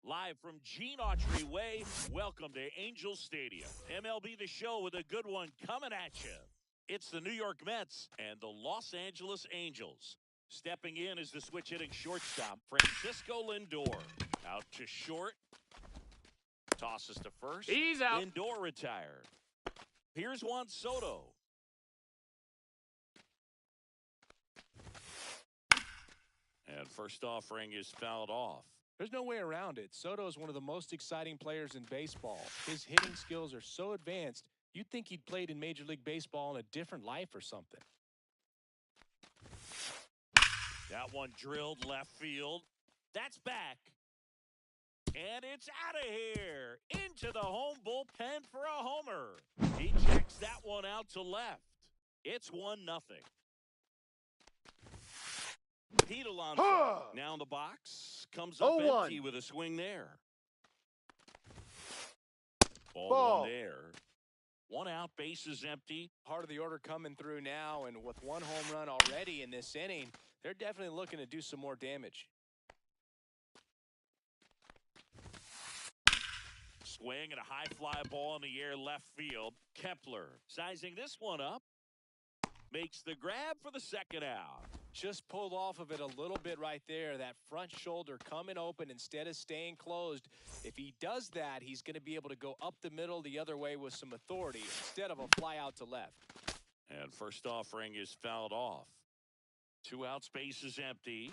Live from Gene Autry Way, welcome to Angel Stadium. MLB The Show with a good one coming at you. It's the New York Mets and the Los Angeles Angels. Stepping in is the switch-hitting shortstop, Francisco Lindor. Out to short. Tosses to first. He's out. Lindor retired. Here's Juan Soto. And first offering is fouled off. There's no way around it. Soto is one of the most exciting players in baseball. His hitting skills are so advanced, you'd think he'd played in Major League Baseball in a different life or something. That one drilled left field. That's back. And it's out of here. Into the home bullpen for a homer. He checks that one out to left. It's 1-0. Pete Alonso now in the box. Comes up empty with a swing there. Ball one there. One out, bases empty. Part of the order coming through now, and with one home run already in this inning, they're definitely looking to do some more damage. Swing and a high fly ball in the air left field. Kepler sizing this one up. Makes the grab for the second out. Just pulled off of it a little bit right there. That front shoulder coming open instead of staying closed. If he does that, he's going to be able to go up the middle the other way with some authority instead of a fly out to left. And first offering is fouled off. 2 outs, base is empty.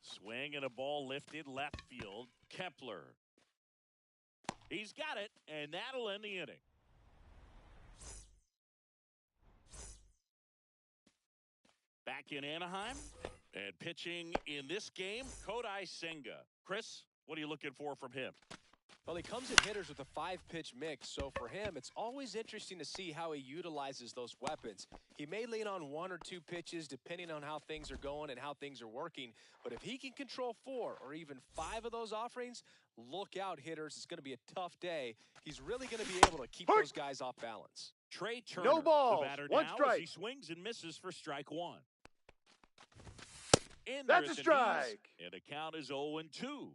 Swing and a ball lifted left field. Kepler. He's got it, and that'll end the inning. Back in Anaheim and pitching in this game, Kodai Senga. Chris, what are you looking for from him? Well, he comes at hitters with a 5-pitch mix, so for him, it's always interesting to see how he utilizes those weapons. He may lean on 1 or 2 pitches depending on how things are going and how things are working, but if he can control 4 or even 5 of those offerings, look out, hitters. It's going to be a tough day. He's really going to be able to keep those guys off balance. Trey Turner, no balls, the batter 1 now, strike. As he swings and misses for strike 1. In That's a strike. And the count is 0-2.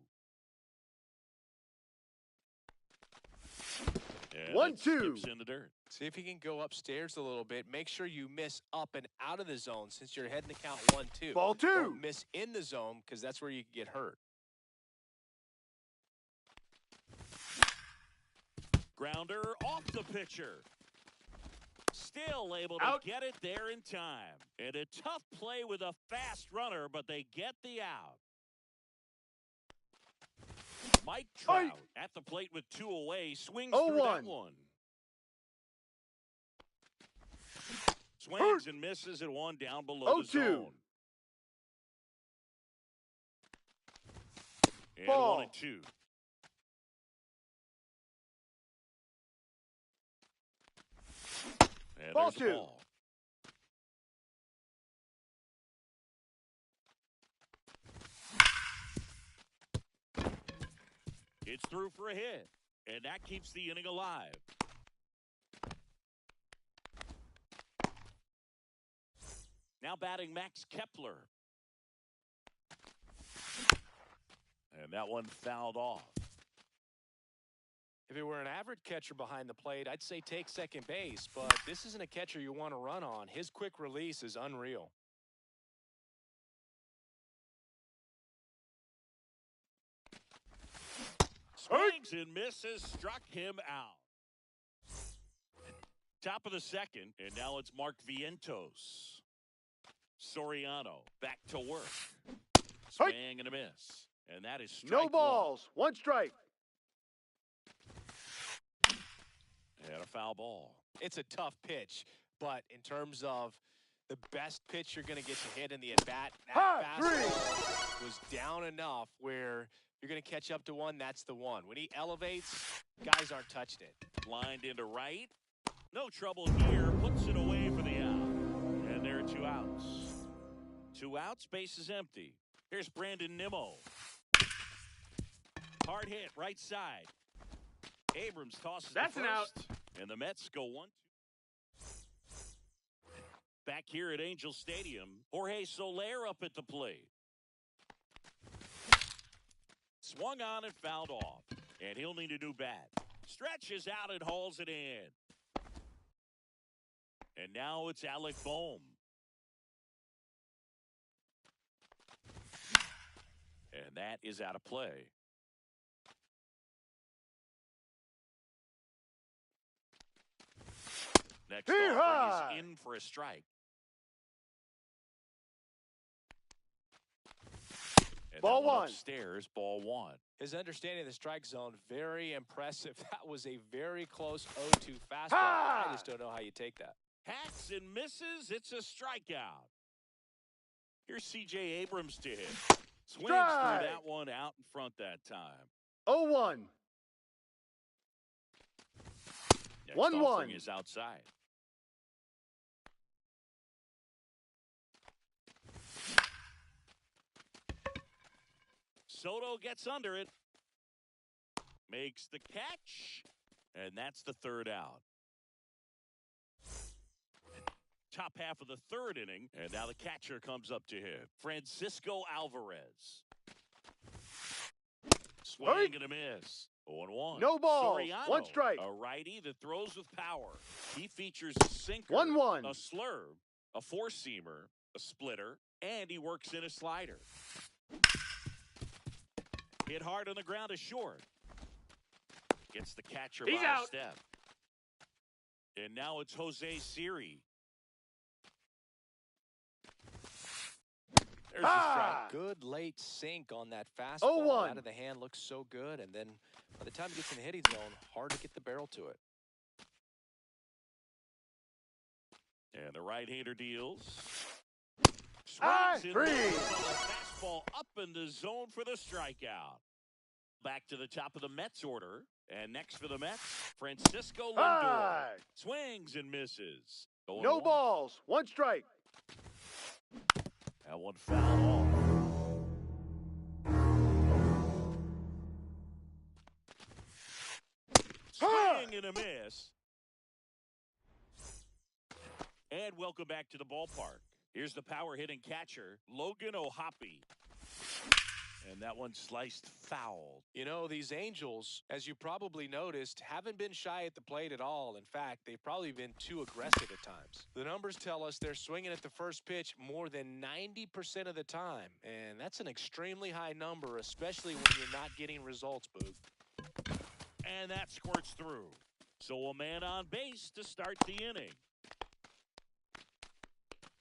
And 1-2. Skips in the dirt. See if he can go upstairs a little bit. Make sure you miss up and out of the zone since you're heading to count 1-2. Ball 2. Don't miss in the zone because that's where you can get hurt. Grounder off the pitcher. Still able to Out. get it there in time. And a tough play with a fast runner, but they get the out. Mike Trout at the plate with 2 away. Swings through that one. Swings and misses at 1 down below the zone. And Ball. 1-2. And Ball there's the 2. ball. It's through for a hit, and that keeps the inning alive. Now batting Max Kepler. And that one fouled off. If it were an average catcher behind the plate, I'd say take second base, but this isn't a catcher you want to run on. His quick release is unreal. Swings and misses, struck him out. Top of the second, and now it's Mark Vientos. Soriano back to work. Swing and a miss. And that is strike No balls. One strike. And a foul ball. It's a tough pitch, but in terms of the best pitch you're going to get to hit in the at-bat, that fastball was down enough where you're going to catch up to one, that's the one. When he elevates, guys aren't touching it. Lined into right. No trouble here. Puts it away for the out. And there are 2 outs. 2 outs, base is empty. Here's Brandon Nimmo. Hard hit, right side. Abrams tosses That's the an out. first. And the Mets go 1-2. Back here at Angel Stadium, Jorge Soler up at the plate. Swung on and fouled off. And he'll need a new bat. Stretches out and hauls it in. And now it's Alec Bohm. And that is out of play. Next offering is in for a strike. And ball that one one. upstairs, ball one. His understanding of the strike zone, very impressive. That was a very close 0-2 fastball. I just don't know how you take that. Hacks and misses. It's a strikeout. Here's C.J. Abrams to hit. Swings through that one out in front that time. 0-1. Next 1-1. offering is outside. Soto gets under it. Makes the catch. And that's the 3rd out. Top half of the 3rd inning. And now the catcher comes up to hit. Francisco Alvarez. Swing and a miss. 0-1. No balls. Soriano, 1 strike. a righty that throws with power. He features a sinker, 1-1. a slurve, a four-seamer, a splitter, and he works in a slider. Hit hard on the ground is short. Gets the catcher by a step. And now it's Jose Siri. There's a strike. Good late sink on that fastball. 0-1. Out of the hand, looks so good. And then by the time he gets in the hitting zone, hard to get the barrel to it. And the right-hander deals. Swings in the fastball up in the zone for the strikeout. Back to the top of the Mets order. And next for the Mets, Francisco Lindor. Swings and misses. No balls. 1 strike. That one fouled off. Swing and a miss. And welcome back to the ballpark. Here's the power hitting catcher, Logan O'Hoppe. And that one sliced foul. You know, these Angels, as you probably noticed, haven't been shy at the plate at all. In fact, they've probably been too aggressive at times. The numbers tell us they're swinging at the first pitch more than 90% of the time. And that's an extremely high number, especially when you're not getting results, Boog. And that squirts through. So a man on base to start the inning.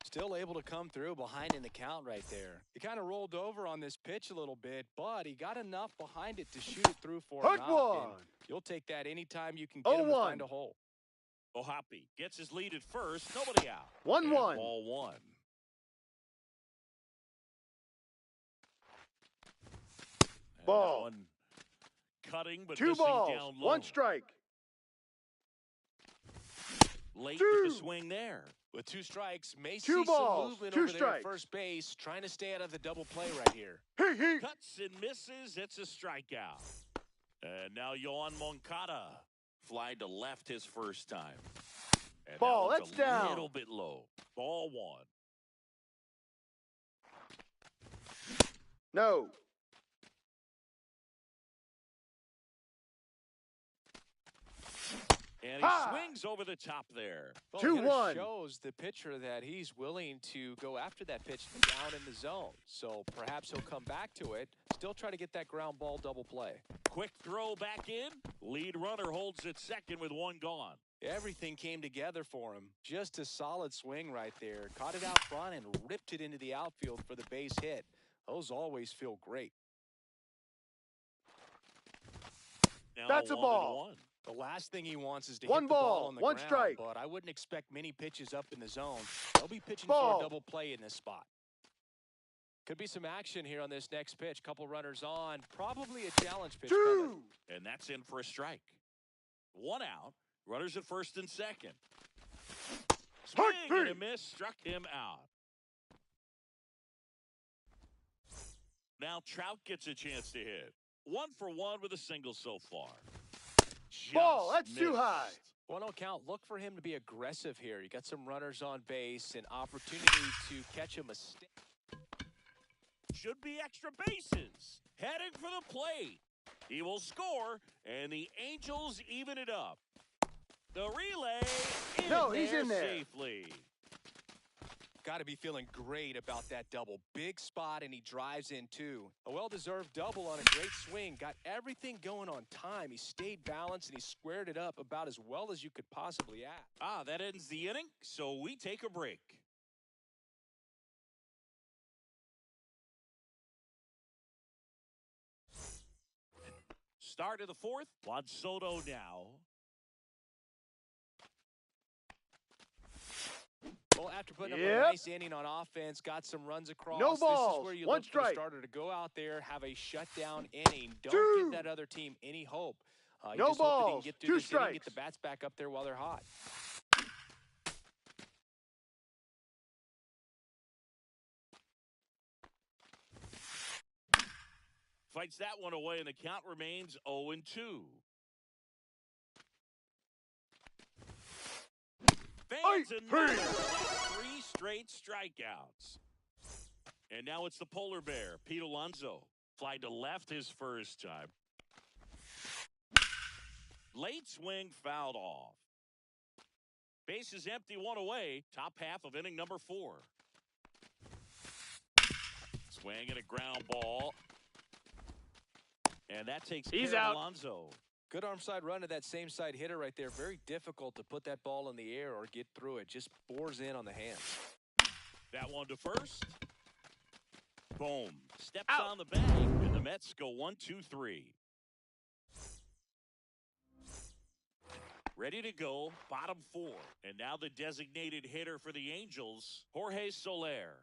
Still able to come through behind in the count right there. He kind of rolled over on this pitch a little bit, but he got enough behind it to shoot it through for a knock. You'll take that anytime you can get him to find a hole. O'Hoppe gets his lead at first. Nobody out. 1-1. Ball one. Ball. One cutting, but 2 missing balls. down low. 1 strike. Late with the swing there. With 2 strikes, may 2 see balls. some movement 2 over there strikes. at first base, trying to stay out of the double play right here. Cuts and misses. It's a strikeout. And now Yohan Moncada flied to left his first time. And Ball, that that's one's down. a little bit low. Ball one. No. And he swings over the top there. Well, 2-1. shows the pitcher that he's willing to go after that pitch down in the zone. So perhaps he'll come back to it, still try to get that ground ball double play. Quick throw back in. Lead runner holds at second with 1 gone. Everything came together for him. Just a solid swing right there. Caught it out front and ripped it into the outfield for the base hit. Those always feel great. now That's a ball. 1-1. The last thing he wants is to One hit the ball ball, on the one ground, strike. but I wouldn't expect many pitches up in the zone. They'll be pitching Ball. for a double play in this spot. Could be some action here on this next pitch. Couple runners on. Probably a challenge pitch coming. And that's in for a strike. 1 out. Runners at first and second. Swing and a miss. Struck him out. Now Trout gets a chance to hit. 1 for 1 with a single so far. Ball, Just that's too missed. high. 1-0 count. Look for him to be aggressive here. You got some runners on base, an opportunity to catch a mistake. Should be extra bases. Heading for the plate. He will score, and the Angels even it up. The relay he's in there. safely. Got to be feeling great about that double. Big spot, and he drives in too. A well-deserved double on a great swing. Got everything going on time. He stayed balanced, and he squared it up about as well as you could possibly ask. That ends the inning, so we take a break. Start of the fourth. Juan Soto now. Well, after putting up a nice inning on offense, got some runs across. No This balls, is where you one look for the strike. starter to go out there, have a shutdown inning. Don't give that other team any hope. You No just hope that he can balls, get through 2 this inning, strikes. get the bats back up there while they're hot. Fights that one away, and the count remains 0-2. Fans another 3 straight strikeouts. And now it's the polar bear, Pete Alonso. Fly to left his first time. Late swing fouled off. Base is empty, 1 away. Top half of inning number 4. Swing and a ground ball. And that takes care out. of Alonso. Good arm side run to that same side hitter right there. Very difficult to put that ball in the air or get through it. Just bores in on the hands. That one to first. Boom. Steps Out. on the bag, and the Mets go 1-2-3. Ready to go, bottom 4. And now the designated hitter for the Angels, Jorge Soler.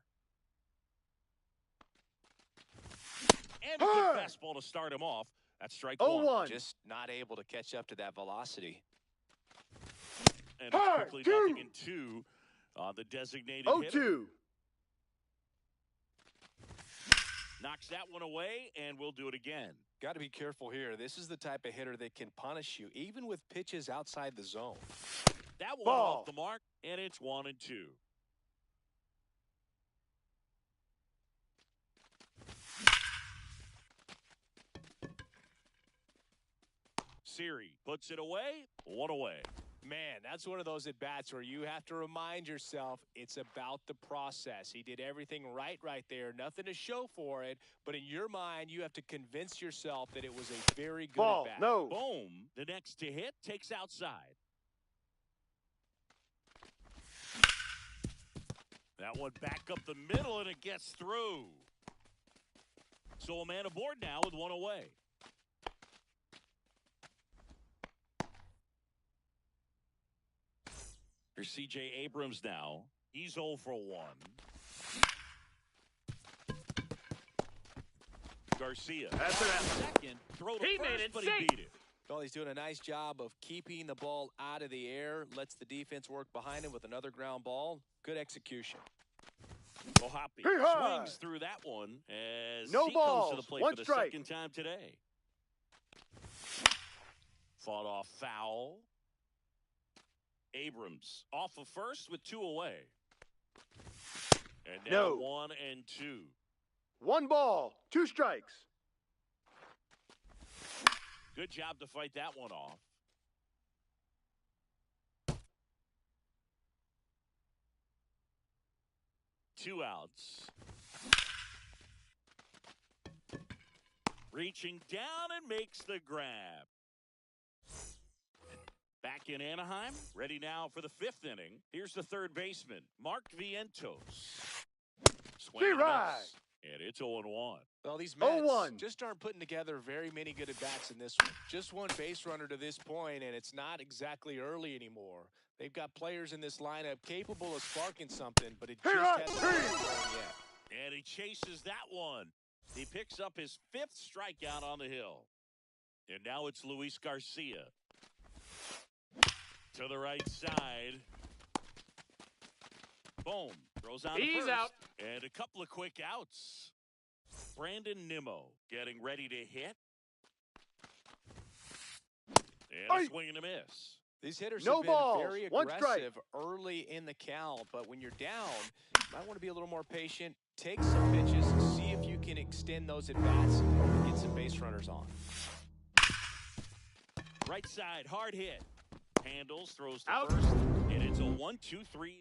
And a good fastball to start him off. That's strike 1. 0-1. Just not able to catch up to that velocity. And it's quickly 0-2 on the designated hitter. 0-2. Knocks that one away, and we'll do it again. Got to be careful here. This is the type of hitter that can punish you, even with pitches outside the zone. That one Ball. off the mark, and it's 1-2. Siri puts it away, 1 away. Man, that's one of those at-bats where you have to remind yourself it's about the process. He did everything right there. Nothing to show for it, but in your mind, you have to convince yourself that it was a very good Ball, at-bat. no. Boom. The next to hit takes outside. That one back up the middle, and it gets through. So a man aboard now with 1 away. Here's C.J. Abrams now. He's 0 for 1. Garcia. That's it. Second. Throw to He first, made it but safe. he beat it. Well, he's doing a nice job of keeping the ball out of the air. Lets the defense work behind him with another ground ball. Good execution. Mohapi Hee-haw. swings through that one as No he balls, comes to the plate 1 for the strike. second time today. Fought off foul. Abrams off of first with 2 away. And now No. 1 and 2. 1 ball, 2 strikes. Good job to fight that one off. Two outs. Reaching down and makes the grab. Back in Anaheim, ready now for the 5th inning. Here's the third baseman, Mark Vientos. Swing and a right. miss. And it's 0-1. Well, these Mets 0-1. just aren't putting together very many good at-bats in this one. Just one base runner to this point, and it's not exactly early anymore. They've got players in this lineup capable of sparking something, but it just hasn't been going yet. And he chases that one. He picks up his 5th strikeout on the hill. And now it's Luis Garcia. To the right side. Boom. Throws out He's first. out. And a couple of quick outs. Brandon Nimmo getting ready to hit. And a swing and a miss. These hitters No have been balls. very One strike. aggressive early in the count, but when you're down, you might want to be a little more patient. Take some pitches, see if you can extend those at-bats, and get some base runners on. Right side, hard hit. Handles, throws to Out. first, and it's a 1-2-3 inning.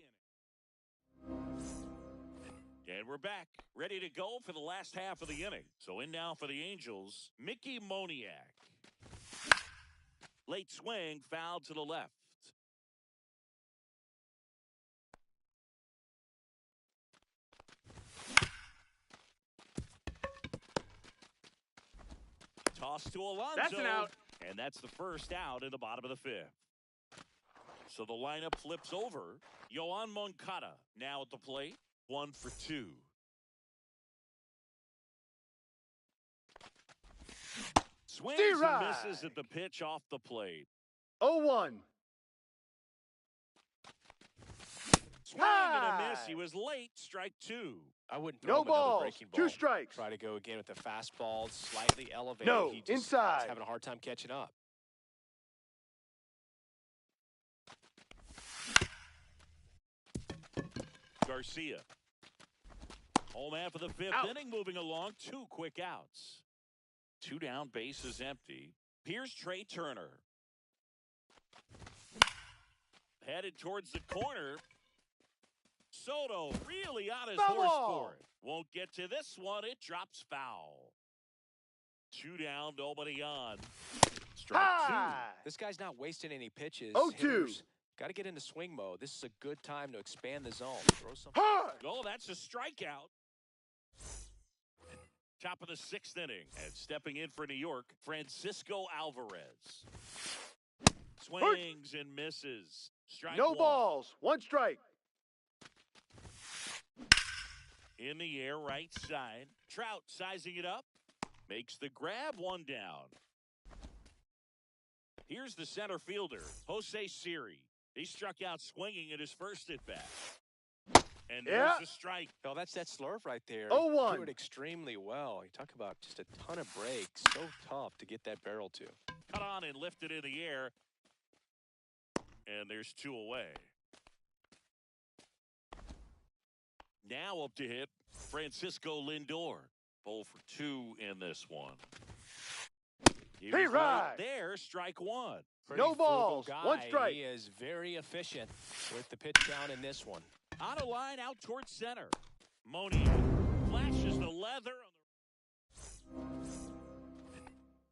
And we're back, ready to go for the last half of the inning. So in now for the Angels, Mickey Moniak. Late swing, foul to the left. Toss to Alonso. That's an out. And that's the first out in the bottom of the 5th. So the lineup flips over. Yoan Moncada now at the plate. 1 for 2. Swings and misses at the pitch off the plate. 0-1. Swing and a miss. He was late. Strike 2. I wouldn't throw No him another balls. breaking ball. 2 strikes. Try to go again with the fastball, slightly elevated. No, He just inside. is having a hard time catching up. Garcia. Home half of the 5th Out. inning, moving along. 2 quick outs. 2 down, base is empty. Here's Trey Turner. Headed towards the corner. Soto really on his Foul horse ball. for it. Won't get to this one. It drops foul. 2 down, nobody on. Strike High. This guy's not wasting any pitches. 0-2. Got to get into swing mode. This is a good time to expand the zone. Throw some. Hard. 2. Oh, that's a strikeout. Top of the 6th inning. And stepping in for New York, Francisco Alvarez. Swings and misses. Strike No 1. balls. 1 strike. In the air, right side. Trout sizing it up. Makes the grab. 1 down. Here's the center fielder, Jose Siri. He struck out swinging at his first at-bat. And there's the strike. Oh, that's that slurve right there. 0-1. He threw it extremely well. You talk about just a ton of breaks. So tough to get that barrel to. Cut on and lifted in the air. And there's 2 away. Now up to hit, Francisco Lindor. 0 for 2 in this one. He was right there, strike 1. Pretty No frugal balls. Guy. 1 strike. He is very efficient with the pitch count in this one. On a line out towards center. Monier flashes the leather.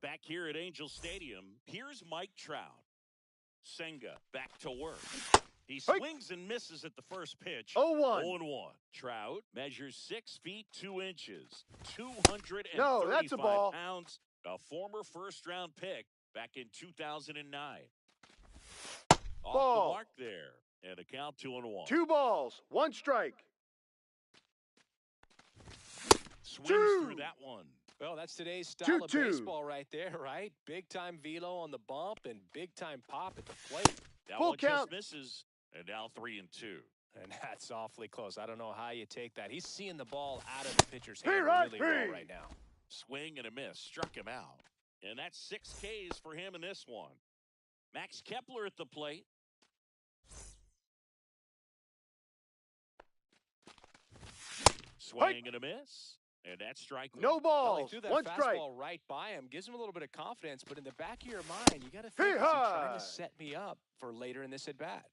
Back here at Angel Stadium, here's Mike Trout. Senga back to work. He swings and misses at the first pitch. 0-1. 0-1. Trout measures 6 feet 2 inches. No, that's a 235 ball. pounds. A former first-round pick back in 2009. Off Ball. the mark there. And a count 2-1. 2 balls. 1 strike. Swings 2. through that one. Well, that's today's style of 2-2. baseball right there, right? Big-time velo on the bump and big-time pop at the plate. That Full one count. just misses. And now 3-2. And that's awfully close. I don't know how you take that. He's seeing the ball out of the pitcher's hand right, really well hey. right now. Swing and a miss. Struck him out. And that's 6 Ks for him in this one. Max Kepler at the plate. Swing and a miss. And that's strike 1. No Well, he balls. threw that 1 strike. fastball right by him. Gives him a little bit of confidence, but in the back of your mind, you got to think, is he trying to set me up for later in this at-bat?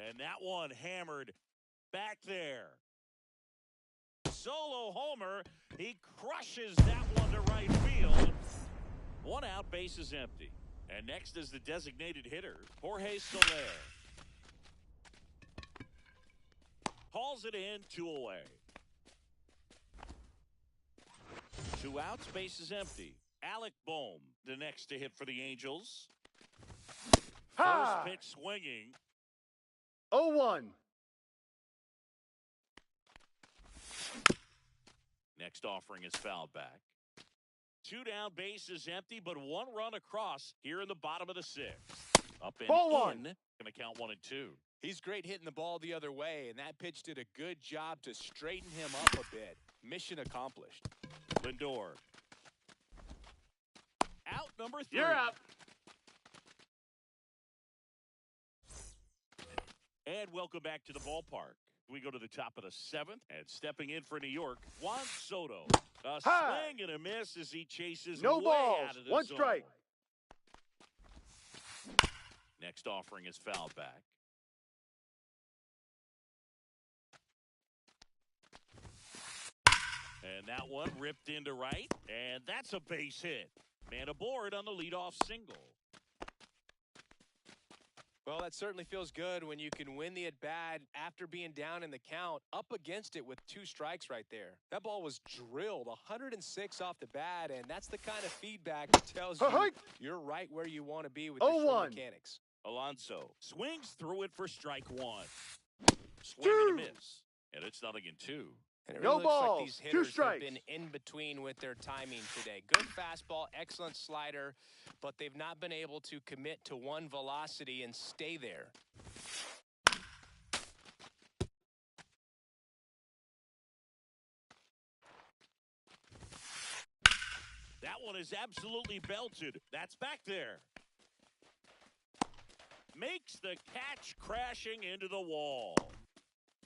And that one hammered back there. Solo homer. He crushes that one to right field. 1 out, base is empty. And next is the designated hitter, Jorge Soler. Calls it in, 2 away. 2 outs, base is empty. Alec Boehm, the next to hit for the Angels. First pitch swinging. 0-1. Next offering is fouled back. 2 down, base is empty, but 1 run across here in the bottom of the 6th. Up and Ball in. 1. Going to count 1 and 2. He's great hitting the ball the other way, and that pitch did a good job to straighten him up a bit. Mission accomplished. Lindor. Out number 3. You're out. And welcome back to the ballpark. We go to the top of the 7th, and stepping in for New York, Juan Soto. A swing and a miss as he chases No way balls. out of the 1 zone. strike. Next offering is fouled back. And that one ripped into right, and that's a base hit. Man aboard on the leadoff single. Well, that certainly feels good when you can win the at-bat after being down in the count, up against it with 2 strikes right there. That ball was drilled 106 off the bat, and that's the kind of feedback that tells you you're right where you want to be with your swing mechanics. Alonso swings through it for strike 1. Swing and a miss, and it's 0-2. And it No really looks balls, like these 2 hitters have strikes. been in between with their timing today. Good fastball, excellent slider, but they've not been able to commit to one velocity and stay there. That one is absolutely belted. That's back there. Makes the catch, crashing into the wall.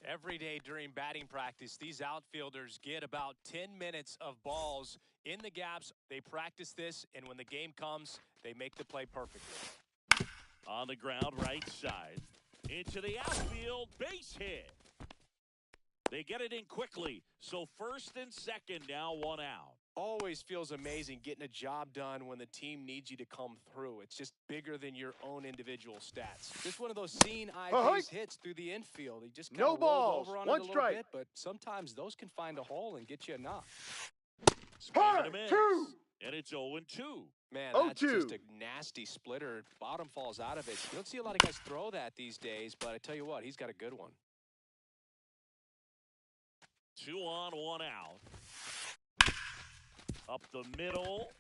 Every day during batting practice, these outfielders get about 10 minutes of balls in the gaps. They practice this, and when the game comes, they make the play perfectly. On the ground, right side. Into the outfield, base hit. They get it in quickly, so first and second, now 1 out. Always feels amazing getting a job done when the team needs you to come through. It's just bigger than your own individual stats. Just one of those seeing-eye base hits through the infield. He just kind of rolled over on it a little bit, but sometimes those can find a hole and get you enough. Swing and a miss, and it's 0-2. Man, that's just a nasty splitter. Bottom falls out of it. You don't see a lot of guys throw that these days, but I tell you what, he's got a good one. 2 on, 1 out. Up the middle,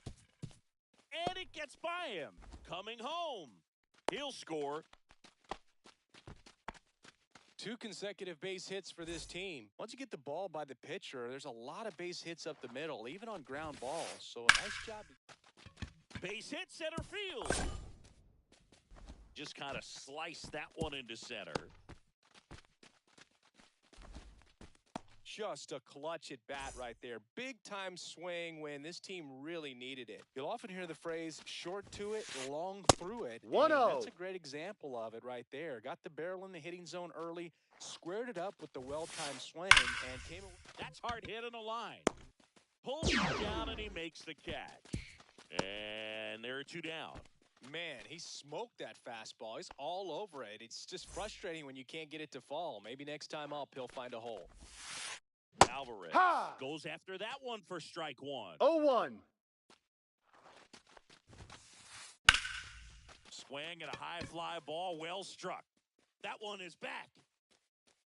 and it gets by him. Coming home. He'll score. 2 consecutive base hits for this team. Once you get the ball by the pitcher, there's a lot of base hits up the middle, even on ground balls. So a nice job. Base hit, center field. Just kind of sliced that one into center. Just a clutch at bat right there. Big time swing when this team really needed it. You'll often hear the phrase short to it, long through it. 1-0. That's a great example of it right there. Got the barrel in the hitting zone early, squared it up with the well-timed swing, and came away. That's hard hit on the line. Pulls it down, and he makes the catch. And there are 2 down. Man, he smoked that fastball. He's all over it. It's just frustrating when you can't get it to fall. Maybe next time up, he'll find a hole. Alvarez goes after that one for strike 1. 0-1. Swing and a high fly ball, well struck. That one is back.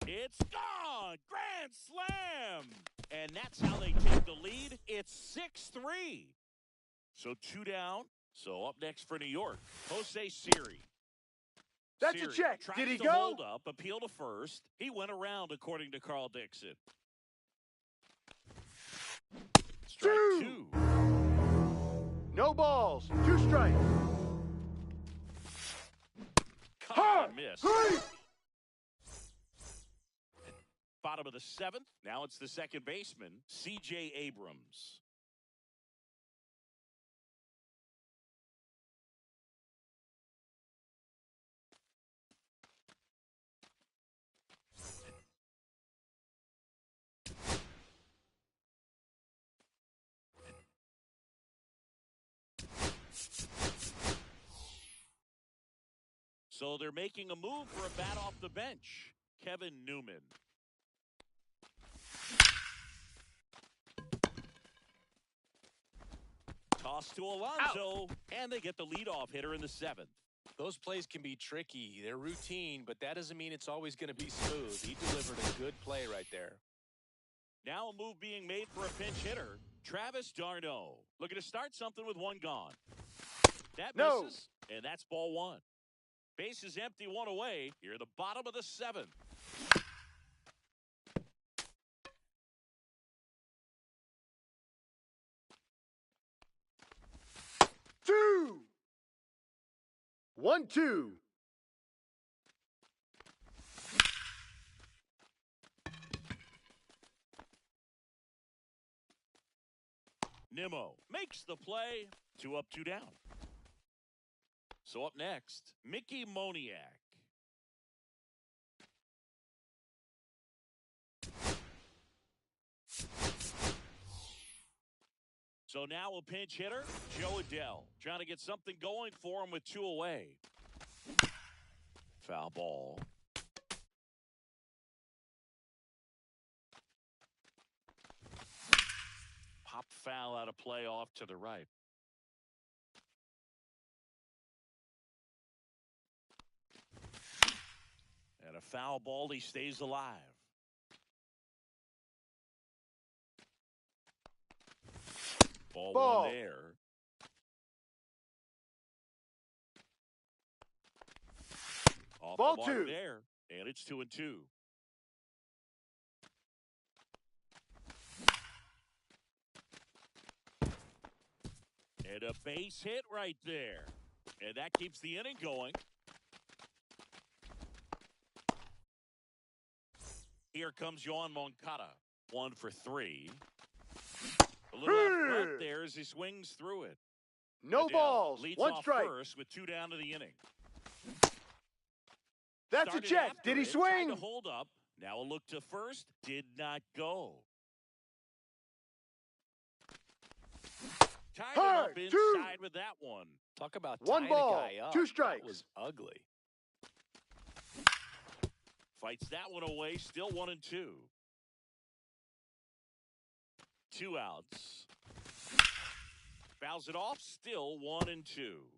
It's gone. Grand slam. And that's how they take the lead. It's 6-3. So 2 down. So up next for New York, Jose Siri. That's Siri a check. tries Did he to go? Hold up, appeal to first. He went around, according to Carl Dixon. Strike 2. No balls. 2 strikes. Caught and missed. Bottom of the 7th. Now it's the second baseman, C.J. Abrams. So they're making a move for a bat off the bench. Kevin Newman. Toss to Alonso, and they get the leadoff hitter in the 7th. Those plays can be tricky. They're routine, but that doesn't mean it's always going to be smooth. He delivered a good play right there. Now a move being made for a pinch hitter, Travis d'Arnaud. Looking to start something with one gone. That misses, and that's ball 1. Base is empty, 1 away. Here at the bottom of the 7th. Two. 1-2. Nimmo makes the play. 2 up, 2 down. So up next, Mickey Moniak. So now a pinch hitter, Joe Adell, trying to get something going for him with 2 away. Foul ball. Popped foul out of play off to the right. And a foul ball, he stays alive. Ball 1 there. Off Ball the mark 2 there, and it's 2-2. And a base hit right there. And that keeps the inning going. Here comes Yoan Moncada. 1 for 3. A little out front there as he swings through it. No Adell balls. leads 1 off strike. first with 2 down to the inning. That's Started a check. after Did he it, tried swing? to hold up. Now a look to first. Did not go. Tied him up inside with that one. Talk about 1 tying ball, a guy up. 2 strikes. That was ugly. Fights that one away. Still 1-2. 2 outs. Fouls it off. Still 1-2.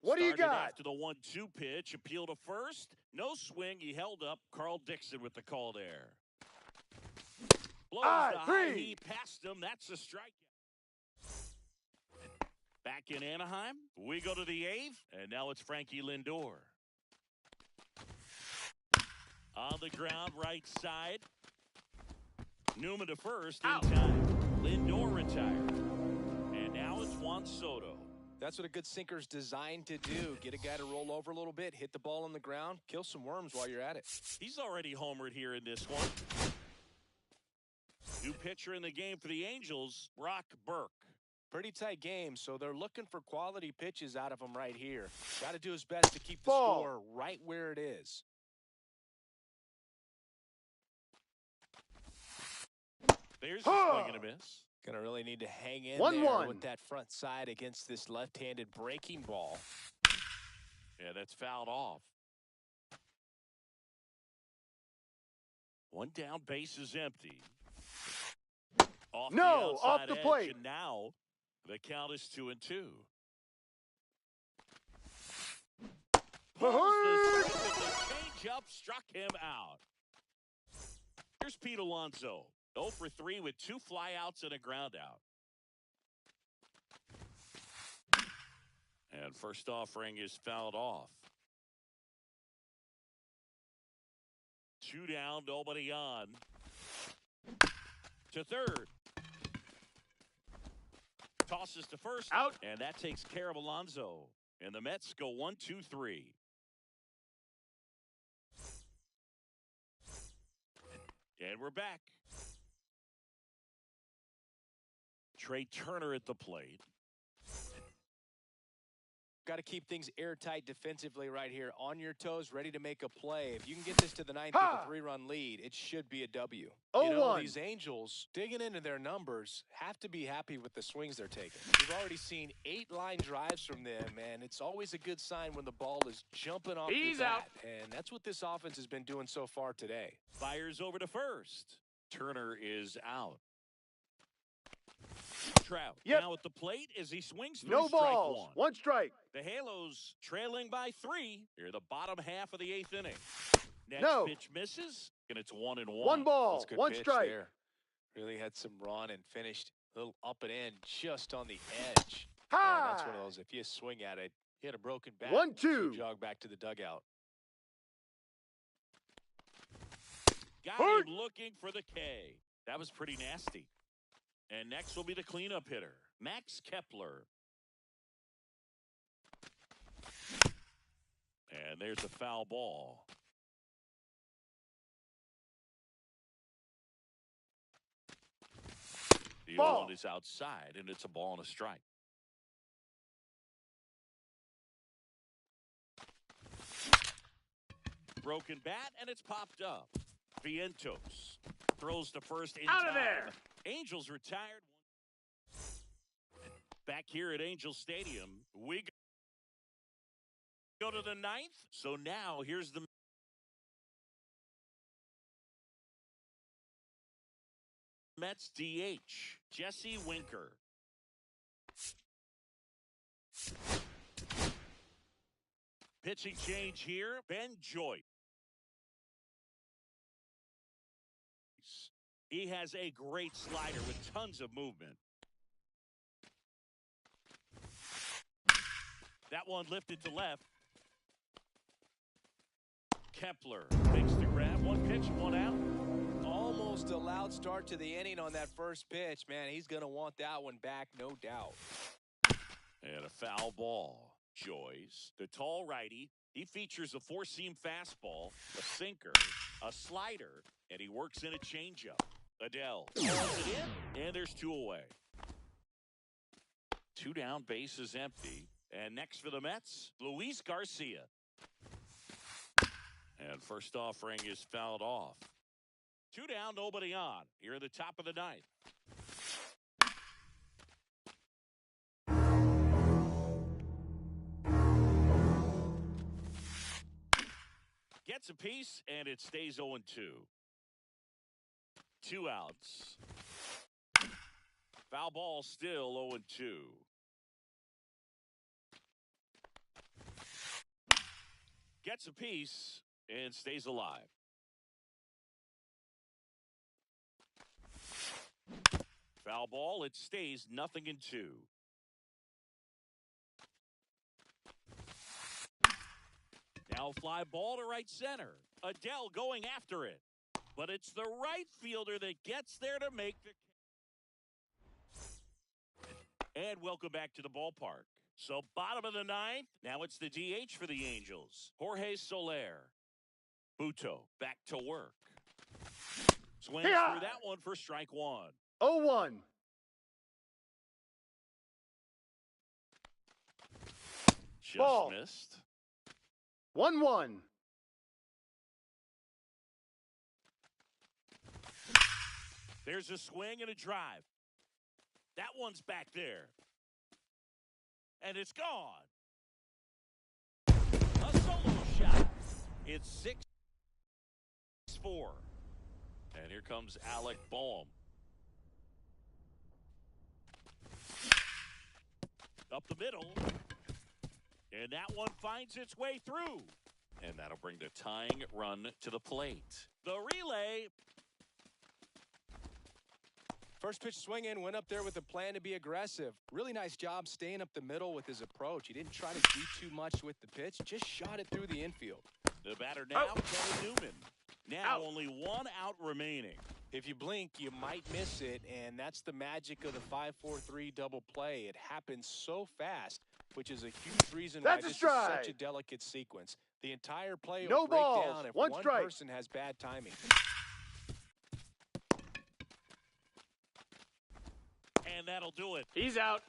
What do you Started got? after the 1-2 pitch. Appeal to first. No swing. He held up. Carl Dixon with the call there. Blows the high. He passed him. That's a strikeout. Back in Anaheim, we go to the 8th, and now it's Frankie Lindor. On the ground, right side. Newman to first in time. Lindor retired. And now it's Juan Soto. That's what a good sinker's designed to do. Get a guy to roll over a little bit, hit the ball on the ground, kill some worms while you're at it. He's already homered here in this one. New pitcher in the game for the Angels, Brock Burke. Pretty tight game, so they're looking for quality pitches out of him right here. Got to do his best to keep the score right where it is. There's a swing and a miss. Gonna really need to hang in there with that front side against this left-handed breaking ball. Yeah, that's fouled off. 1 down, base is empty. Off the plate. And now the count is 2-2. The changeup struck him out. Here's Pete Alonso. 0 for 3 with 2 flyouts and a ground out. And first offering is fouled off. 2 down, nobody on. To third. Tosses to first. Out. And that takes care of Alonso. And the Mets go 1-2-3. And we're back. Trey Turner at the plate. Got to keep things airtight defensively right here. On your toes, ready to make a play. If you can get this to the ninth with a 3-run lead, it should be a W. You know, these Angels, digging into their numbers, have to be happy with the swings they're taking. We've already seen 8 line drives from them, and it's always a good sign when the ball is jumping off your bat. And that's what this offense has been doing so far today. Fires over to first. Turner is out. Trout now at the plate as he swings through No strike balls. 1. 1 strike. The Halos trailing by 3 near the bottom half of the 8th inning. Next pitch misses, and it's 1-1. 1 ball. 1 strike. There. Really had some run and finished a little up and in just on the edge. That's one of those, if you swing at it, hit a broken bat. 1-2. Jog back to the dugout. Got him looking for the K. That was pretty nasty. And next will be the cleanup hitter, Max Kepler. And there's a foul ball. The 0-1 is outside, and it's a ball and a strike. Broken bat, and it's popped up. Vientos throws to first in Out of time. there. Angels retired. Back here at Angel Stadium, we go to the 9th. So now here's the Mets DH, Jesse Winker. Pitching change here, Ben Joyce. He has a great slider with tons of movement. That one lifted to left. Kepler makes the grab. 1 pitch, 1 out. Almost a loud start to the inning on that first pitch. Man, he's going to want that one back, no doubt. And a foul ball. Joyce, the tall righty. He features a 4-seam fastball, a sinker, a slider, and he works in a changeup. Adele calls it in, and there's 2 away. 2 down, bases empty. And next for the Mets, Luis Garcia. And first offering is fouled off. 2 down, nobody on. Here at the top of the 9th. Gets a piece, and it stays 0-2. 2 outs. Foul ball still 0-2. Gets a piece and stays alive. Foul ball, it stays 0-2. Now fly ball to right center. Adele going after it. But it's the right fielder that gets there to make the... And welcome back to the ballpark. So bottom of the 9th, now it's the DH for the Angels. Jorge Soler. Buto back to work. Swings through that one for strike 1. 0-1. Just missed. 1-1. There's a swing and a drive. That one's back there. And it's gone. A solo shot. It's 6-4. And here comes Alec Boehm. Up the middle. And that one finds its way through. And that'll bring the tying run to the plate. The relay. First pitch swing in, went up there with a plan to be aggressive. Really nice job staying up the middle with his approach. He didn't try to do too much with the pitch, just shot it through the infield. The batter now, Kevin Newman. Now only 1 out remaining. If you blink, you might miss it, and that's the magic of the 5-4-3 double play. It happens so fast, which is a huge reason why this is such a delicate sequence. The entire play will break down if one person has bad timing. And that'll do it. He's out.